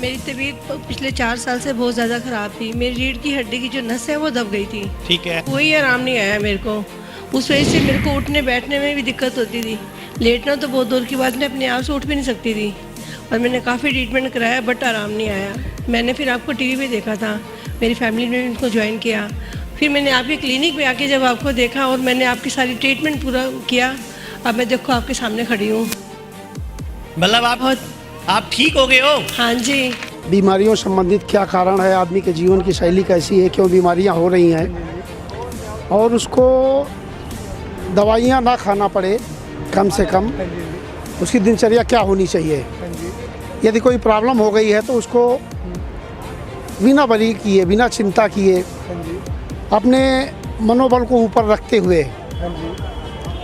मेरी तबीयत पिछले 4 साल से बहुत ज़्यादा ख़राब थी। मेरी रीढ़ की हड्डी की जो नस है वो दब गई थी। ठीक है। कोई आराम नहीं आया मेरे को। उस वजह से मेरे को उठने बैठने में भी दिक्कत होती थी। लेटना तो बहुत दूर की बात, मैं अपने आप से उठ भी नहीं सकती थी। और मैंने काफ़ी ट्रीटमेंट कराया बट आराम नहीं आया। मैंने फिर आपको टीवी पे देखा था, मेरी फैमिली ने भी उनको ज्वाइन किया। फिर मैंने आपके क्लिनिक पे आके जब आपको देखा और मैंने आपकी सारी ट्रीटमेंट पूरा किया, अब मैं देखो आपके सामने खड़ी हूँ। मतलब आप ठीक हो गए हो? हाँ जी। बीमारियों संबंधित क्या कारण है, आदमी के जीवन की शैली कैसी है, क्यों बीमारियां हो रही हैं, और उसको दवाइयां ना खाना पड़े कम से कम, उसकी दिनचर्या क्या होनी चाहिए। यदि कोई प्रॉब्लम हो गई है तो उसको बिना बरी किए, बिना चिंता किए, अपने मनोबल को ऊपर रखते हुए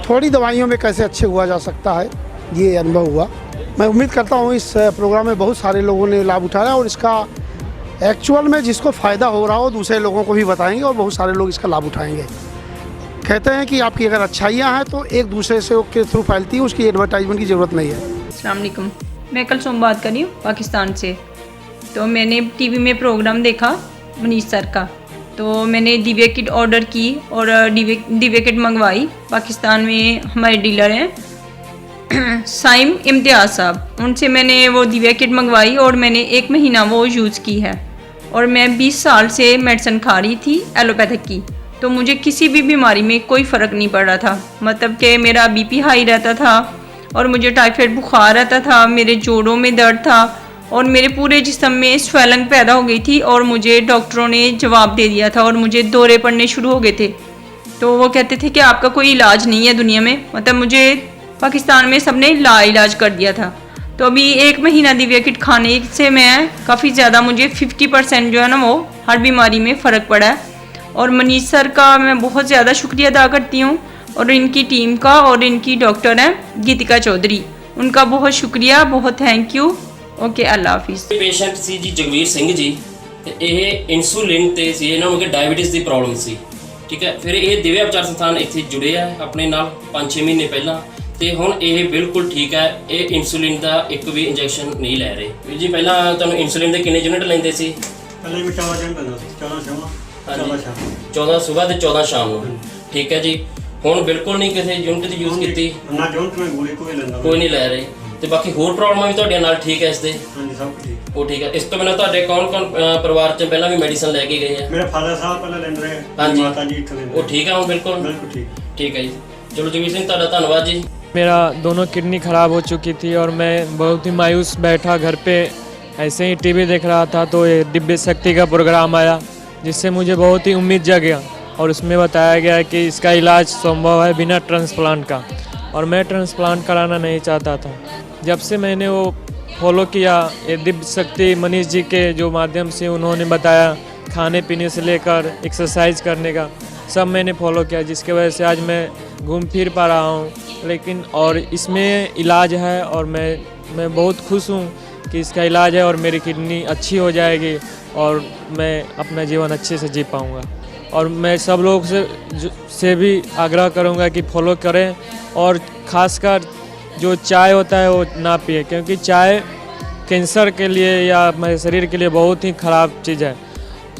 थोड़ी दवाइयों में कैसे अच्छे हुआ जा सकता है, ये अनुभव हुआ। मैं उम्मीद करता हूँ इस प्रोग्राम में बहुत सारे लोगों ने लाभ उठाया और इसका एक्चुअल में जिसको फ़ायदा हो रहा हो दूसरे लोगों को भी बताएंगे और बहुत सारे लोग इसका लाभ उठाएंगे। कहते हैं कि आपकी अगर अच्छाइयाँ हैं तो एक दूसरे से के थ्रू फैलती है, उसकी एडवर्टाइजमेंट की ज़रूरत नहीं है। अस्सलाम वालेकुम, मैं कलसूम बात कर रही हूँ पाकिस्तान से। तो मैंने टीवी में प्रोग्राम देखा मनीष सर का, तो मैंने दिव्या किट ऑर्डर की और दिव्या किट मंगवाई। पाकिस्तान में हमारे डीलर हैं साइम इम्तियाज़ साहब, उनसे मैंने वो दिव्या किट मंगवाई और मैंने 1 महीना वो यूज़ की है। और मैं 20 साल से मेडिसिन खा रही थी एलोपैथिक की, तो मुझे किसी भी बीमारी में कोई फ़र्क नहीं पड़ रहा था। मतलब कि मेरा बीपी हाई रहता था और मुझे टाइफाइड बुखार रहता था, मेरे जोड़ों में दर्द था और मेरे पूरे जिस्म में स्वेलिंग पैदा हो गई थी। और मुझे डॉक्टरों ने जवाब दे दिया था और मुझे दौरे पड़ने शुरू हो गए थे। तो वो कहते थे कि आपका कोई इलाज नहीं है दुनिया में। मतलब मुझे पाकिस्तान में सबने लाइलाज कर दिया था। तो अभी 1 महीना दिव्या किट खाने से मैं काफ़ी ज़्यादा, मुझे 50% जो है ना वो हर बीमारी में फ़र्क पड़ा है। और मनीष सर का मैं बहुत ज़्यादा शुक्रिया अदा करती हूँ और इनकी टीम का, और इनकी डॉक्टर हैं गीतिका चौधरी, उनका बहुत शुक्रिया, बहुत थैंक यू। ओके, अल्लाह हाफिज़। पेशेंट सी जी जगवीर ਸਿੰਘ ਜੀ ਤੇ ਇਹ ਇਨਸੂਲਿਨ ਤੇ ਸੀ, ਇਹਨਾਂ ਨੂੰ ਕਿ ਡਾਇਬੀਟਿਸ ਦੀ ਪ੍ਰੋਬਲਮ ਸੀ। ਠੀਕ ਹੈ, ਫਿਰ ਇਹ ਦਿਵਿਆ ਉਪਚਾਰ ਸੰਸਥਾਨ ਇੱਥੇ ਜੁੜੇ ਆ ਆਪਣੇ ਨਾਲ 5-6 ਮਹੀਨੇ ਪਹਿਲਾਂ, ਤੇ ਹੁਣ ਇਹ ਬਿਲਕੁਲ ਠੀਕ ਹੈ। ਇਹ ਇਨਸੂਲਿਨ ਦਾ ਇੱਕ ਵੀ ਇੰਜੈਕਸ਼ਨ ਨਹੀਂ ਲੈ ਰਹੇ। ਵੀਰ ਜੀ ਪਹਿਲਾਂ ਤੁਹਾਨੂੰ ਇਨਸੂਲਿਨ ਦੇ ਕਿੰਨੇ ਯੂਨਿਟ ਲੈਂਦੇ ਸੀ? ਪਹਿਲੇ ਵੀ 14 ਯੂਨਿਟ ਲੈਂਦਾ ਸੀ, 14 ਸ਼ਾਮ 14 ਸਵੇਰ ਤੇ 14 ਸ਼ਾਮ ਨੂੰ। ਠੀਕ ਹੈ ਜੀ, ਹੁਣ ਬਿਲਕੁਲ ਨਹੀਂ ਕਿਸੇ ਯੂਨਿਟ ਦੀ ਯੂਜ਼ ਕੀਤੀ? ਨਾ ਯੂਨਿਟ ਮੈਂ ਗੋਲੀ ਕੋਈ ਲੈਂਦਾ, ਕੋਈ ਨਹੀਂ ਲੈ ਰਹੇ। ਤੇ ਬਾਕੀ ਹੋਰ ਪ੍ਰੋਬਲਮਾਂ ਵੀ ਤੁਹਾਡੇ ਨਾਲ ਠੀਕ ਹੈ ਇਸ ਦੇ? ਹਾਂਜੀ, ਸਭ ਕੁਝ ਠੀਕ। ਉਹ ਠੀਕ ਹੈ। ਇਸ ਤੋਂ ਬਿਨਾਂ ਤੁਹਾਡੇ ਕੌਣ ਪਰਿਵਾਰ 'ਚ ਪਹਿਲਾਂ ਵੀ ਮੈਡੀਸਨ ਲੈ ਕੇ ਗਏ ਆ? ਮੇਰੇ ਫਾਦਰ ਸਾਹਿਬ ਪਹਿਲਾਂ ਲੈਂਦੇ ਰਹੇ, ਹਾਂਜੀ, ਮਾਤਾ ਜੀ ਇੱਥੇ ਲੈਂਦੇ। ਉਹ ਠੀਕ ਆ ਹੁਣ ਬਿਲਕੁਲ? ਬਿਲਕੁਲ ਠੀਕ। ठीक है जी, चलो जगवीर सिंह ਤੁਹਾਡਾ ਧੰਨਵਾਦ जी। मेरा दोनों किडनी ख़राब हो चुकी थी और मैं बहुत ही मायूस बैठा घर पे, ऐसे ही टीवी देख रहा था तो ये दिव्य शक्ति का प्रोग्राम आया, जिससे मुझे बहुत ही उम्मीद जगा और उसमें बताया गया कि इसका इलाज संभव है बिना ट्रांसप्लांट का। और मैं ट्रांसप्लांट कराना नहीं चाहता था। जब से मैंने वो फॉलो किया, ये दिव्य शक्ति मनीष जी के जो माध्यम से उन्होंने बताया, खाने पीने से लेकर एक्सरसाइज करने का सब मैंने फॉलो किया, जिसके वजह से आज मैं घूम फिर पा रहा हूँ। लेकिन और इसमें इलाज है और मैं बहुत खुश हूँ कि इसका इलाज है और मेरी किडनी अच्छी हो जाएगी और मैं अपना जीवन अच्छे से जी पाऊँगा। और मैं सब लोग से भी आग्रह करूँगा कि फॉलो करें और ख़ासकर जो चाय होता है वो ना पिए, क्योंकि चाय कैंसर के लिए या हमारे शरीर के लिए बहुत ही ख़राब चीज़ है।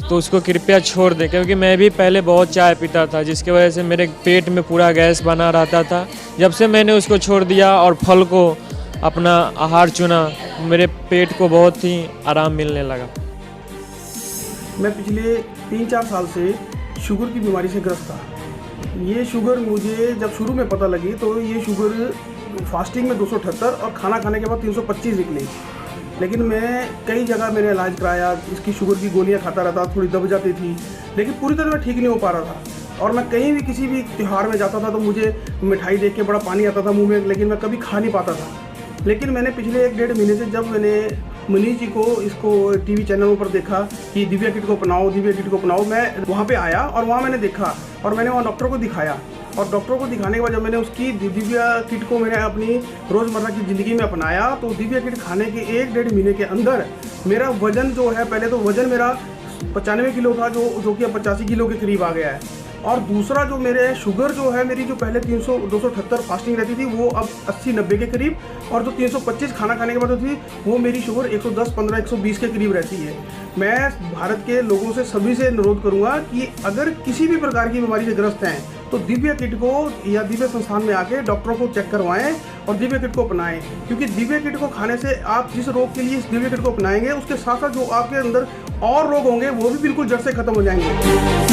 तो उसको कृपया छोड़ दें, क्योंकि मैं भी पहले बहुत चाय पीता था, जिसकी वजह से मेरे पेट में पूरा गैस बना रहता था। जब से मैंने उसको छोड़ दिया और फल को अपना आहार चुना, मेरे पेट को बहुत ही आराम मिलने लगा। मैं पिछले 3-4 साल से शुगर की बीमारी से ग्रस्त था। ये शुगर मुझे जब शुरू में पता लगी तो ये शुगर फास्टिंग में 278 और खाना खाने के बाद 325 निकली। लेकिन मैं कई जगह मैंने इलाज कराया, इसकी शुगर की गोलियां खाता रहता, थोड़ी दब जाती थी, लेकिन पूरी तरह ठीक नहीं हो पा रहा था। और मैं कहीं भी किसी भी त्यौहार में जाता था तो मुझे मिठाई देख के बड़ा पानी आता था मुंह में, लेकिन मैं कभी खा नहीं पाता था। लेकिन मैंने पिछले 1-1.5 महीने से जब मैंने मनीष जी को इसको टीवी चैनलों पर देखा कि दिव्या किट को अपनाओ, दिव्या किट को अपनाओ, मैं वहाँ पे आया और वहाँ मैंने देखा और मैंने वहाँ डॉक्टर को दिखाया। और डॉक्टर को दिखाने के बाद जब मैंने उसकी दिव्या किट को मैंने अपनी रोज़मर्रा की ज़िंदगी में अपनाया, तो दिव्या किट खाने के 1-1.5 महीने के अंदर मेरा वज़न जो है, पहले तो वज़न मेरा 95 किलो था, जो कि अब 85 किलो के करीब आ गया है। और दूसरा जो मेरे शुगर जो है मेरी जो पहले 278 फास्टिंग रहती थी वो अब 80-90 के करीब, और जो 325 खाना खाने के बाद होती थी वो मेरी शुगर 110-15-120 के करीब रहती है। मैं भारत के लोगों से सभी से अनुरोध करूंगा कि अगर किसी भी प्रकार की बीमारी से ग्रस्त हैं तो दिव्य किट को या दिव्य संस्थान में आके डॉक्टरों को चेक करवाएं और दिव्य किट को अपनाएं, क्योंकि दिव्य किट को खाने से आप जिस रोग के लिए इस दिव्य किट को अपनाएंगे उसके साथ साथ जो आपके अंदर और रोग होंगे वो भी बिल्कुल जड़ से खत्म हो जाएंगे।